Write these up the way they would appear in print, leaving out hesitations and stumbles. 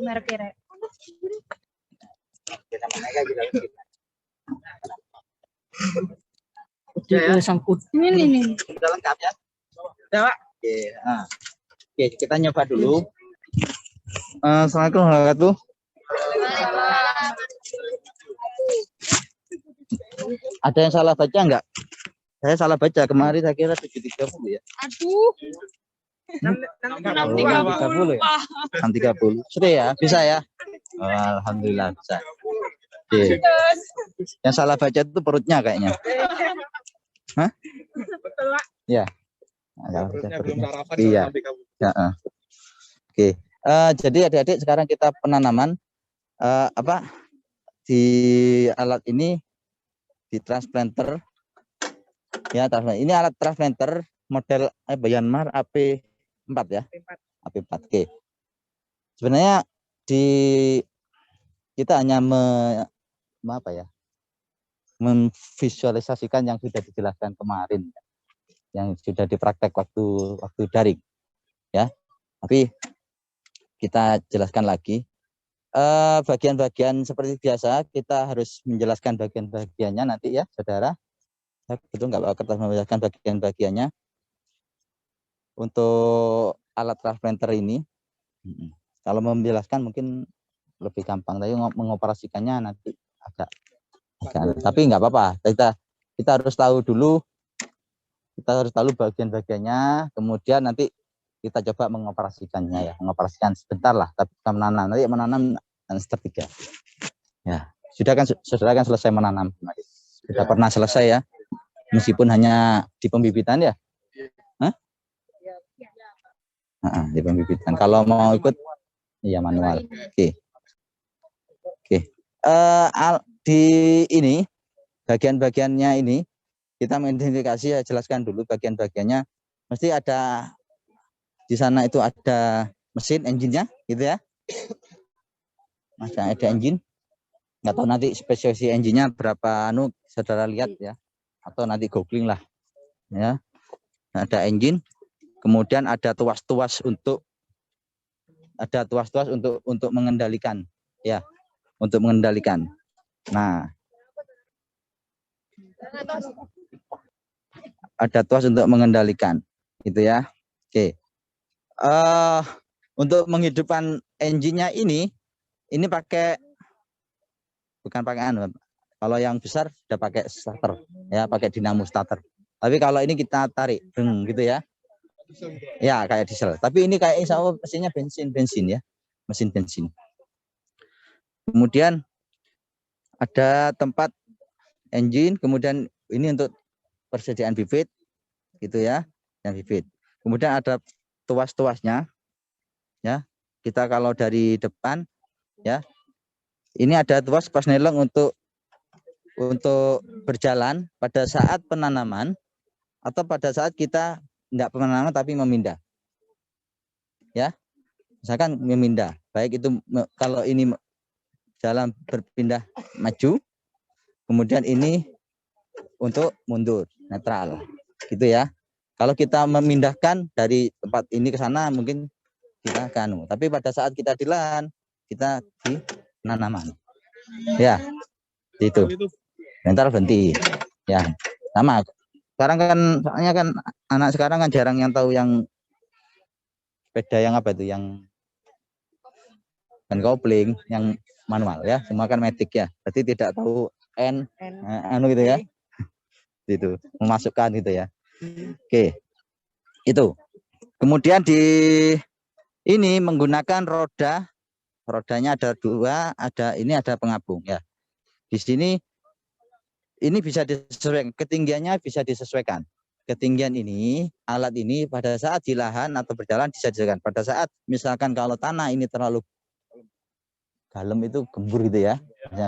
Merek-merek. Kita menaikkan kita. Ya, sangkut. Ini. Sudah lengkap ya? Sudah, Pak. Oke, nah. Oke, kita nyoba dulu. Assalamualaikum warahmatullahi wabarakatuh. Ada yang salah baca enggak? Saya salah baca kemarin, saya kira 7.30 ya. Aduh. 6.30 ya? 6.30. Sudah ya? Bisa ya? Alhamdulillah bisa. Oke. Yang salah baca itu perutnya kayaknya. Hah? Betul, Pak. Ya. Iya. Ya, Oke. Jadi adik-adik sekarang kita penanaman di alat ini di transplanter. Ya, ini alat transplanter model Myanmar AP4 ya. AP4. Oke. Sebenarnya kita hanya memvisualisasikan yang sudah dijelaskan kemarin, yang sudah dipraktek waktu daring, ya. Tapi kita jelaskan lagi bagian-bagian seperti biasa. Kita harus menjelaskan bagian-bagiannya nanti ya, saudara. Betul nggak Pak Kertas menjelaskan bagian-bagiannya untuk alat transplanter ini. Kalau menjelaskan mungkin lebih gampang, tapi mengoperasikannya nanti agak tapi nggak apa-apa. Kita harus tahu dulu, bagian-bagiannya, kemudian nanti kita coba mengoperasikannya ya, mengoperasikan sebentar lah, tapi menanam setertiga. Ya, sudah kan saudara kan selesai menanam, sudah pernah selesai ya, meskipun hanya di pembibitan ya. Hah? Di pembibitan. Kalau mau ikut, iya manual. Oke. Di ini bagian-bagiannya ini kita mengidentifikasi ya, jelaskan dulu bagian-bagiannya. Mesti ada di sana, itu ada mesin engine-nya gitu ya. Masih ada engine. Nggak tahu nanti spesifikasi engine-nya berapa, saudara lihat ya, atau nanti googling lah ya. Ada engine, kemudian ada tuas-tuas untuk mengendalikan ya, untuk mengendalikan. Nah, ada tuas untuk mengendalikan gitu ya. Oke. Untuk menghidupkan engine-nya ini bukan pakai kalau yang besar sudah pakai starter ya, pakai dinamo starter. Tapi kalau ini kita tarik gitu ya. Ya, kayak diesel. Tapi ini kayak insya Allah mesinnya bensin ya, mesin bensin. Kemudian ada tempat engine, kemudian ini untuk persediaan bibit gitu ya, yang bibit. Kemudian ada tuas-tuasnya ya. Kita kalau dari depan ya, ini ada tuas pas nelong untuk berjalan pada saat penanaman atau pada saat kita tidak penanaman tapi memindah ya. Misalkan memindah, baik itu kalau ini jalan berpindah maju, kemudian ini untuk mundur netral gitu ya. Kalau kita memindahkan dari tempat ini ke sana mungkin kita tapi pada saat kita di lahan, kita di penanaman ya, itu netral berhenti ya. Sama sekarang kan, soalnya kan anak sekarang kan jarang yang tahu yang sepeda yang apa itu, yang kopling, yang manual ya, semua kan matic ya, jadi tidak tahu gitu ya, itu memasukkan gitu ya. Oke, itu kemudian di ini menggunakan rodanya ada 2, ada pengapung ya. Di sini ini bisa disesuaikan, ketinggiannya bisa disesuaikan. Ketinggian ini, alat ini pada saat di lahan atau berjalan bisa disesuaikan. Pada saat misalkan kalau tanah ini terlalu dalam, itu gembur gitu ya,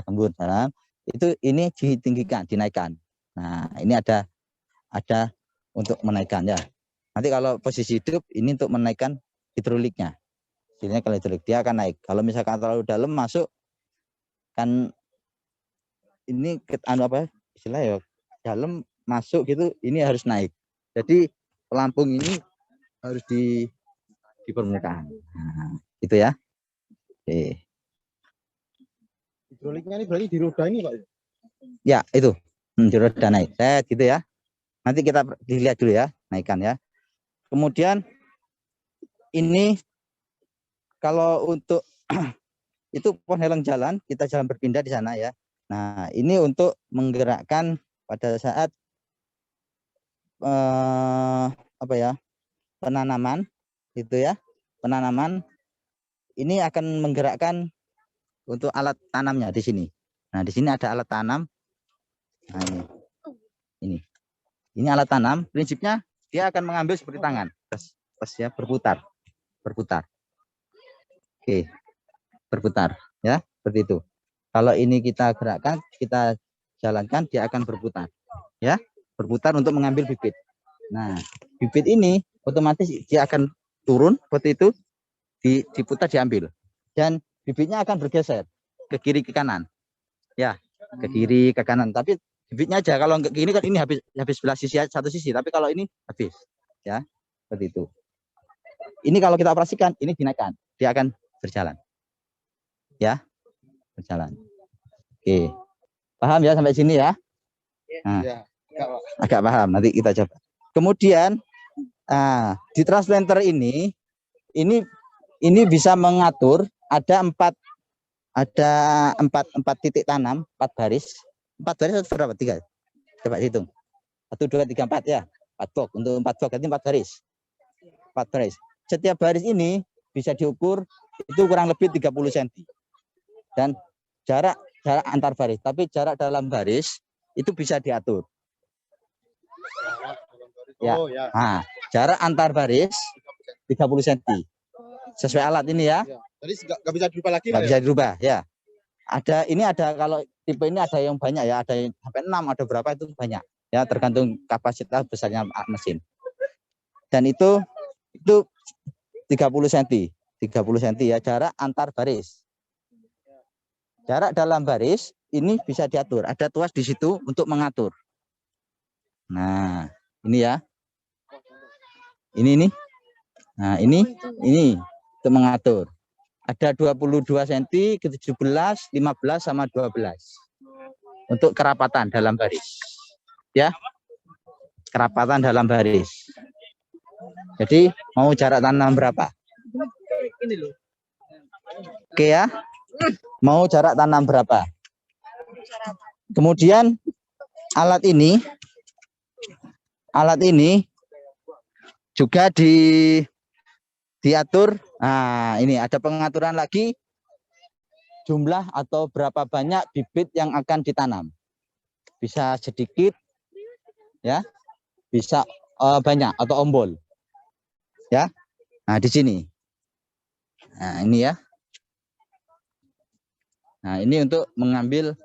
gembur dalam, itu ini ditinggikan, dinaikkan. Nah, ini ada untuk menaikkan ya. Nanti kalau posisi hidup ini untuk menaikkan hidroliknya. Jadinya kalau hidrolik dia akan naik. Kalau misalkan terlalu dalam masuk kan ini istilah ya, dalam masuk gitu, ini harus naik. Jadi pelampung ini harus di permukaan. Nah, itu ya. Oke. Hidroliknya ini berarti di roda ini Pak? Ya, itu. Di roda naik. Gitu ya. Nanti kita dilihat dulu ya, naikkan ya. Kemudian ini kalau untuk itu penghalang jalan, kita jalan berpindah di sana ya. Nah, ini untuk menggerakkan pada saat apa ya? Penanaman gitu ya. Penanaman ini akan menggerakkan untuk alat tanamnya di sini. Nah, di sini ada alat tanam. Nah, ini. Ini alat tanam, prinsipnya dia akan mengambil seperti tangan. Terus ya, berputar. Berputar. Oke. Berputar ya, seperti itu. Kalau ini kita gerakkan, kita jalankan, dia akan berputar. Ya, berputar untuk mengambil bibit. Nah, bibit ini otomatis dia akan turun seperti itu, diputar diambil. Dan bibitnya akan bergeser ke kiri ke kanan. Ya, ke kiri ke kanan. Tapi bibitnya aja, kalau ke kiri kan ini habis belah sisi satu sisi, tapi kalau ini habis. Ya, seperti itu. Ini kalau kita operasikan, ini dinaikkan, dia akan berjalan. Ya, berjalan. Oke, paham ya sampai sini ya? Nah, agak paham, nanti kita coba. Kemudian di transplanter ini bisa mengatur ada empat titik tanam, 4 baris. 4 baris atau berapa? 3. Coba hitung. 1, 2, 3, 4 ya. 4 box. Untuk 4 box berarti 4 baris. 4 baris. Setiap baris ini bisa diukur itu kurang lebih 30 cm. Dan jarak antar baris, tapi jarak dalam baris itu bisa diatur. Ya. Nah, jarak antar baris 30 cm. Sesuai alat ini ya. Jadi nggak bisa dirubah lagi. Nggak bisa dirubah ya. Ini ada kalau tipe ini ada yang banyak ya, ada yang sampai 6, ada berapa itu banyak. Ya, tergantung kapasitas besarnya mesin. Dan itu 30 cm. 30 cm ya jarak antar baris. Jarak dalam baris ini bisa diatur. Ada tuas di situ untuk mengatur. Nah, ini ya. Ini. Nah, ini untuk mengatur. Ada 22 cm, ke 17, 15 sama 12. Untuk kerapatan dalam baris. Ya. Kerapatan dalam baris. Jadi, mau jarak tanam berapa? Oke ya. Mau jarak tanam berapa? Kemudian alat ini juga diatur. Nah, ini ada pengaturan lagi jumlah atau berapa banyak bibit yang akan ditanam. Bisa sedikit ya, bisa banyak atau ombol. Ya. Nah, di sini. Nah, ini ya. Nah, ini untuk mengambil,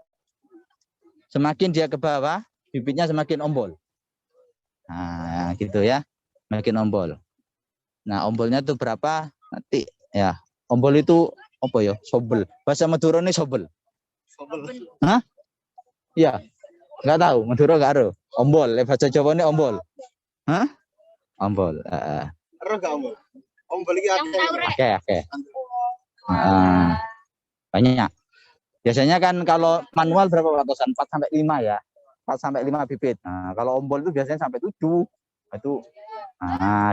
semakin dia ke bawah, bibitnya semakin ombol. Nah, gitu ya. Semakin ombol. Nah, ombolnya itu berapa? Nanti ya. Ombol itu apa ya? Sobel. Bahasa Madura ini sobel. Sobel. Hah? Iya. Enggak tahu, Madura enggak ada. Ombol, bahasa Jawa ini ombol. Hah? Ombol. Enggak ombol. Ombol iki akeh. Banyak. Biasanya kan kalau manual berapa ratusan? 4 sampai 5 ya. 4 sampai 5 bibit. Nah, kalau ombol itu biasanya sampai 7. Itu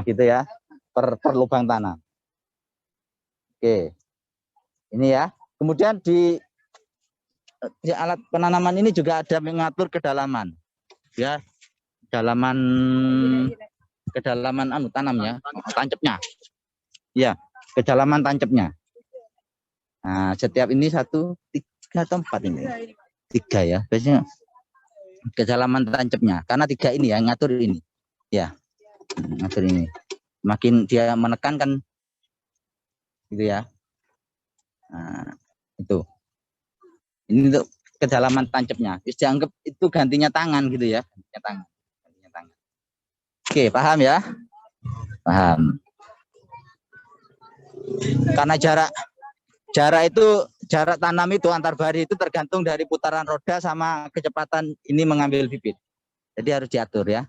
gitu ya. Per lubang tanam. Oke. Ini ya. Kemudian di alat penanaman ini juga ada mengatur kedalaman. Ya. Kedalaman tanamnya, tancapnya. Ya, kedalaman tancapnya. Nah, setiap ini 1, 3 atau 4 ini. 3 ya. Biasanya kedalaman tancapnya. Karena 3 ini ya, ngatur ini. Ya. Ngatur ini. Makin dia menekan kan gitu ya. Nah, itu. Ini untuk kedalaman tancapnya. Dianggap itu gantinya tangan gitu ya. Gantinya tangan. Oke, paham ya? Paham. Karena jarak tanam itu antar baris itu tergantung dari putaran roda sama kecepatan ini mengambil bibit. Jadi harus diatur ya.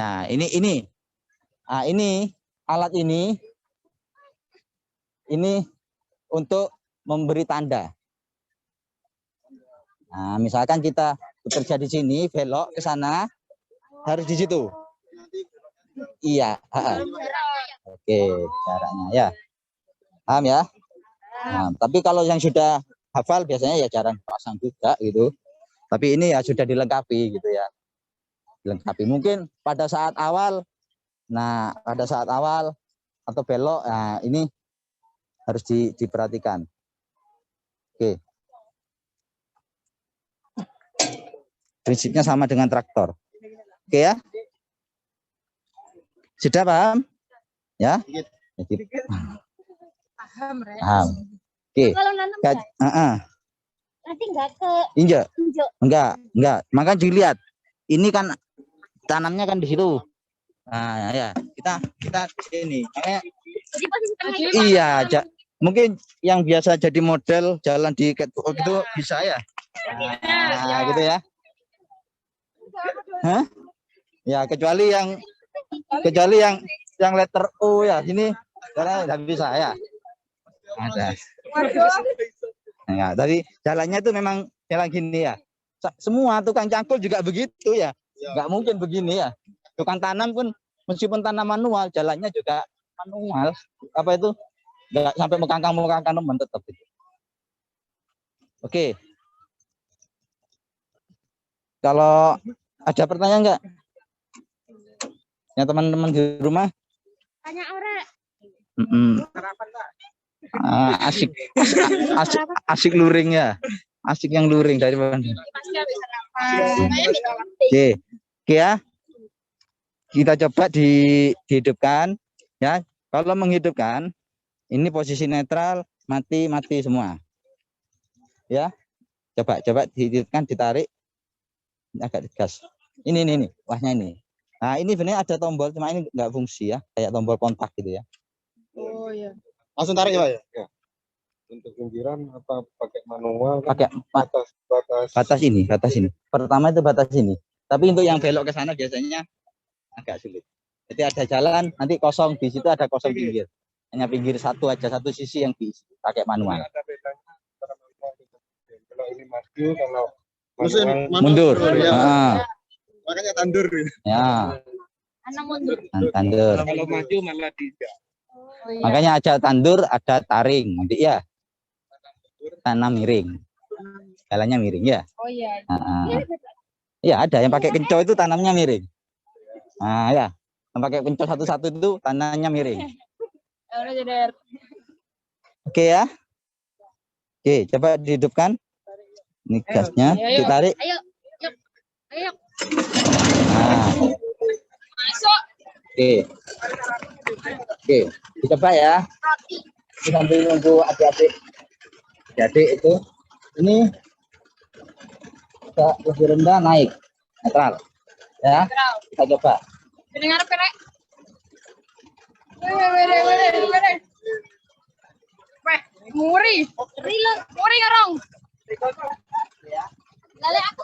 Nah, ini. Nah, ini alat ini untuk memberi tanda. Nah, misalkan kita bekerja di sini, belok ke sana, harus di situ. Iya. Oke, jaraknya ya. Paham ya? Nah, tapi kalau yang sudah hafal biasanya ya jarang pasang juga gitu. Tapi ini ya sudah dilengkapi gitu ya. Dilengkapi. Mungkin pada saat awal, nah pada saat awal atau belok, nah ini harus diperhatikan. Oke. Prinsipnya sama dengan traktor. Oke ya? Sudah paham? Ya? Paham, Rek. Paham. Oke. Kalau nanam nanti enggak ke Injak? hijau. Enggak. Maka dilihat. Ini kan tanamnya kan di situ. Nah, ya. Kita di sini. Jadi posisi tengah Iya, mungkin yang biasa jadi model jalan di catwalk itu bisa ya. Nah, gitu ya. Hah? Ya, kecuali yang letter O ya, sini karena nggak bisa ya. Ada. Nah, tadi jalannya itu memang jalan gini ya. Semua tukang cangkul juga begitu ya. Nggak mungkin begini ya. Tukang tanam pun meskipun tanam manual, jalannya juga manual. Apa itu? Nggak sampai mengkangkang teman tetap itu. Oke. Kalau ada pertanyaan nggak? Ya teman-teman di rumah? Tanya orang. Asik, asik luring ya. Asik yang luring dari mana? Oke, ya. Kita coba dihidupkan, ya. Kalau menghidupkan, ini posisi netral, mati semua. Ya, coba dihidupkan, ditarik, agak gas. Ini, wahnya ini. Nah, ini sebenarnya ada tombol, cuma ini nggak fungsi ya, kayak tombol kontak gitu ya. Oh iya. Langsung tarik ya, Pak ya? Untuk pinggiran apa pakai manual? Pakai batas ini. Pertama itu batas ini. Tapi untuk yang belok ke sana biasanya agak sulit. Jadi ada jalan, nanti kosong, di situ ada kosong pinggir. Hanya pinggir satu aja, satu sisi yang diisi pakai manual. Kalau ini maju, kalau mundur. Ya. Makanya tandur. Ya. Mundur. Tandur. Kalau maju malah tidak. Oh, iya. Makanya ada tandur, ada taring, nanti ya. Tanam miring. Jalannya miring ya. Oh iya. Iya ada yang pakai kencau itu tanamnya miring. Nah ya, yang pakai kencau satu-satu itu tanamnya miring. Oke ya. Oke, coba dihidupkan. Ini gasnya, ditarik. Ayo. Nah. Masuk. Oke, dicoba ya. Sambil nunggu adik-adik itu, ini lebih rendah naik, netral. Ya, kita coba. Dengar Rek. Muri ngarong. Lale aku.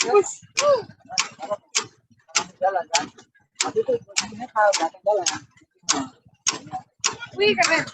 Wih, keren.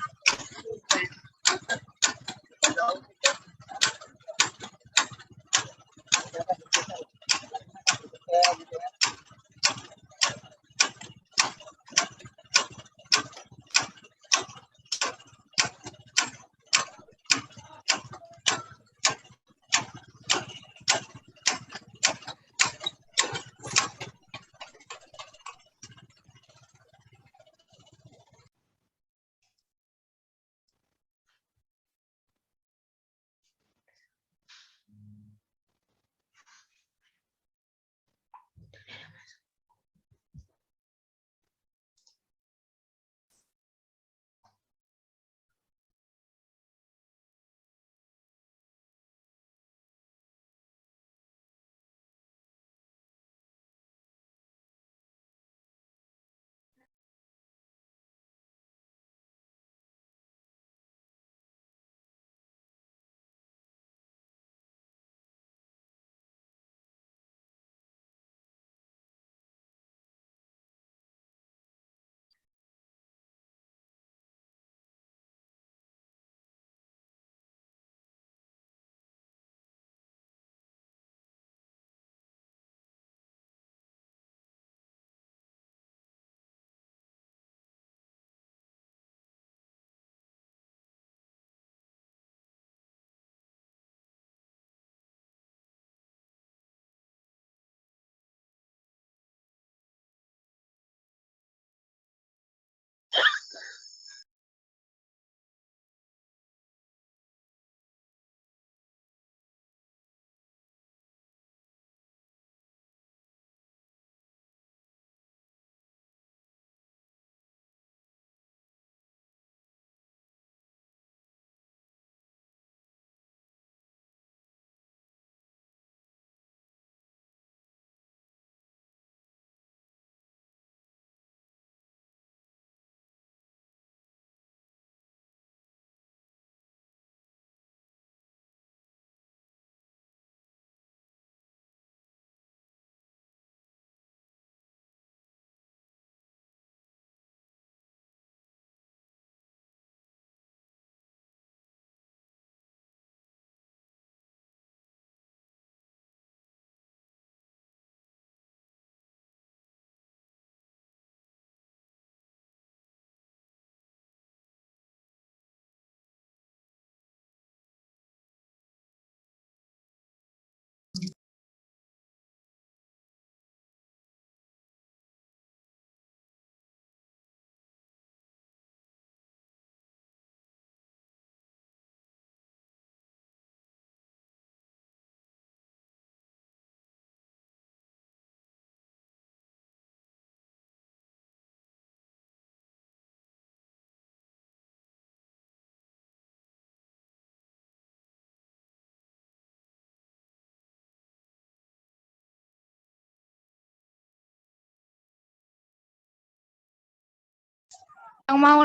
Yang mau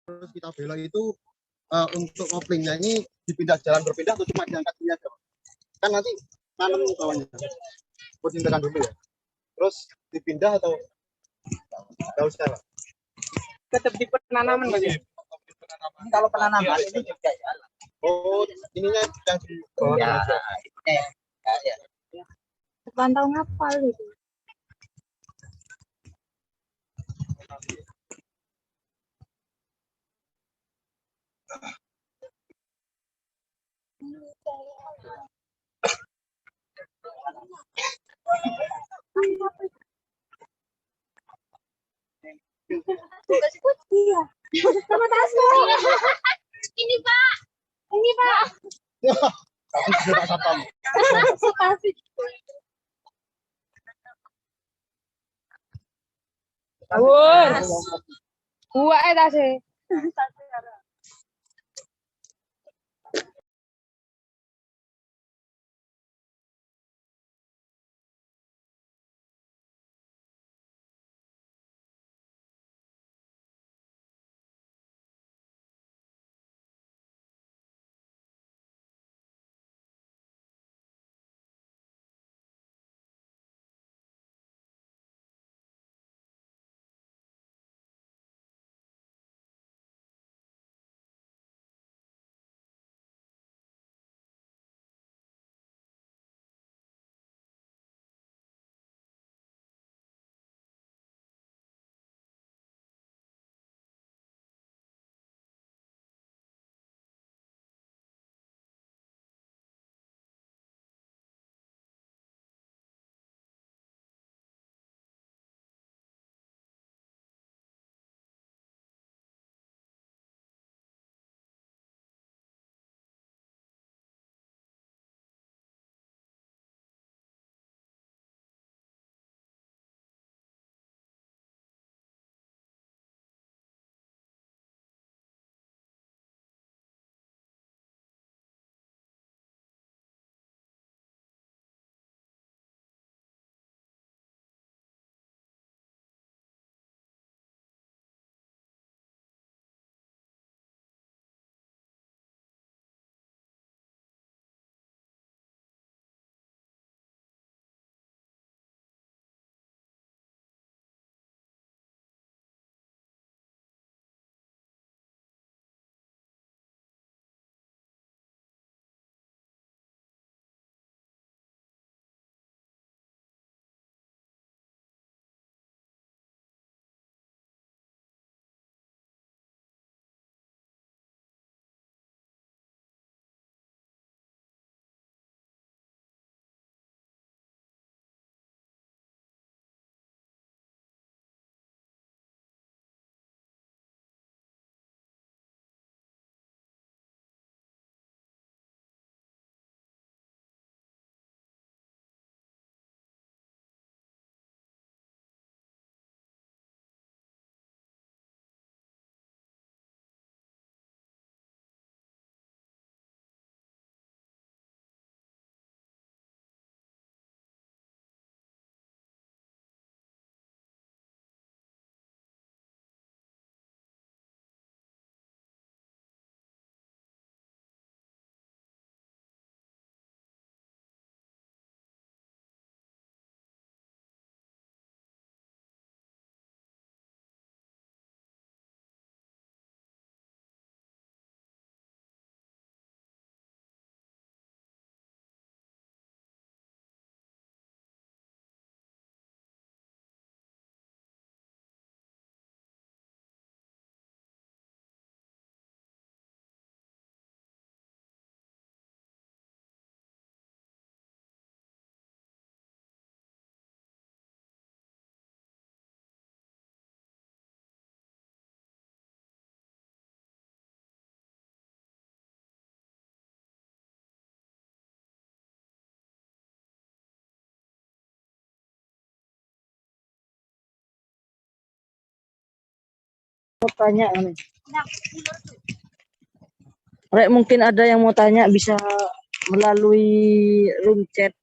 terus kita belok itu untuk koplingnya ini dipindah jalan berpindah atau cuma diangkat ini aja? Kan nanti tanam bawahnya. Buat tindakan dulu ya. Terus dipindah atau enggak usah lah? Tetap di penanaman Mas. Ini kalau penanaman ini juga jalan. Oh, ininya yang di bawah Ya, aja. ya. Pantau ngapal gitu. Iya. Terima kasih. Ini Pak. Ini Pak. Tapi sudah satpam. Makasih. Awur. Gua tasnya. Mau tanya nih. Rek, mungkin ada yang mau tanya bisa melalui room chat.